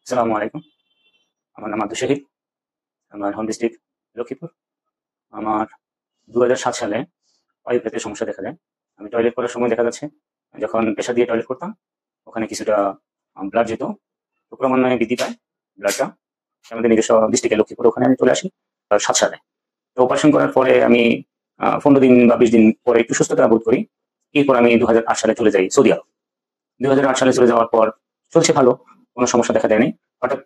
আসসালামু আলাইকুম। আমার নাম আব্দুল শহীদ। আমার হোম ডিস্ট্রিক্ট লক্ষ্মীপুর। আমার 2007 সালে পাইপ পেতে সমস্যা দেখা যায়। আমি টয়লেট করার সময় দেখা যাচ্ছে যখন প্রেসার দিয়ে টয়লেট করতাম ওখানে কিছুটা ব্লাড যেত, তো ক্রমান্বয়ে বৃদ্ধি পায় ব্লাডটা। আমাদের নিজস্ব ডিস্ট্রিক্টে লক্ষ্মীপুর, ওখানে আমি চলে আসি 7 সালে। তো অপারেশন করার পরে আমি 15 দিন বা 20 দিন পরে একটু সুস্থতা বোধ করি। এরপর আমি 2008 সালে চলে যাই সৌদি আরব। 2008 সালে চলে যাওয়ার পর চলছে ভালো, কোনো সমস্যা দেখা দেয়নি। হঠাৎ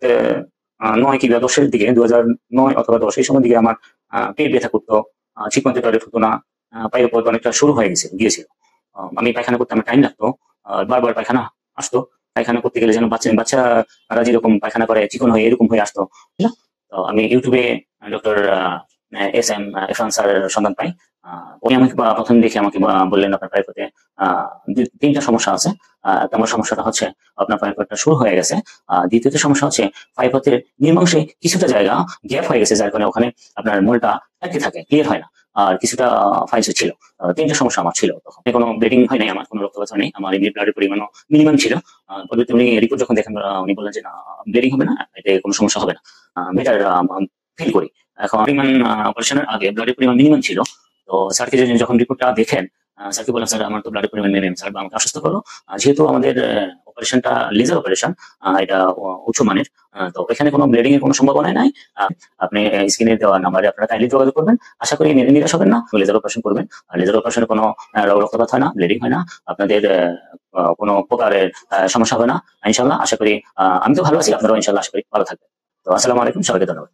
9 কিংবা 10 এর দিকে 2009 অথবা 10 এই সময়ের দিকে আমার পেট ব্যথা করতো, ঠিকমতো টয়লেট হতো না, পায়ের উপর অনেকটা শুরু হয়ে গিয়েছিল। আমি পায়খানা করতে আমার টাইম লাগতো, বারবার পায়খানা আসতো। পায়খানা করতে গেলে যেন বাচ্চারা যেরকম পায়খানা করে চিকন হয়ে এরকম হয়ে আসতো। তো আমি ইউটিউবে ডক্টর এস এম ইরফান স্যারের সন্ধান পাই। উনি আমাকে প্রথম দেখে আমাকে বললেন আপনার পাইপে 3টা সমস্যা আছে। 1 নম্বর সমস্যাটা হচ্ছে আপনার পাইপটা শুরু হয়ে গেছে। দ্বিতীয়ত সমস্যা হচ্ছে পাইপের নিম্নাংশে কিছুটা জায়গা গ্যাপ হয়ে গেছে, যার কারণে ওখানে আপনার মলটা আটকে থাকে, ক্লিয়ার হয় না। আর কিছুটা ফাইলস ছিল। 3টা সমস্যা আমার ছিল তখন। কোনো ব্লিডিং হয় নাই, আমার কোনো রক্তপাত হয় নাই, আমার এমনি ব্লাডের পরিমাণও মিনিমাম ছিল। পরবর্তী উনি রিপোর্ট যখন দেখেন উনি বললেন যে না, ব্লিডিং হবে না, এতে কোনো সমস্যা হবে না, বেটার ফিল করি। এখন পরিমাণ অপারেশনের আগে ব্লাডের পরিমাণ মিনিমাম ছিল। তো স্যারকে যখন রিপোর্টটা দেখেন, স্যারকে বললাম স্যার আমার তো ব্লাডের পরিমাণ মিনিমাম, স্যার আমাকে আশ্বস্ত করলো। যেহেতু আমাদের অপারেশনটা লেজার অপারেশন, এটা উচ্চ মানের, তো এখানে কোনো ব্লিডিং এর কোনো সম্ভাবনা নাই। আপনি স্ক্রিনে দেওয়া নাম্বারে আপনারা কাইন্ডলি যোগাযোগ করবেন। আশা করি নিরাশ হবেন না। লেজার অপারেশন করবেন। আর লেজার অপারেশনে কোনো রক্তপাত হয় না, ব্লিডিং হয় না, আপনাদের কোনো প্রকারের সমস্যা হয় না ইনশাল্লাহ। আশা করি আমি তো ভালো আছি, আপনারাও ইনশাল্লাহ আশা করি ভালো থাকবেন। তো আসসালামু আলাইকুম, সবাইকে ধন্যবাদ।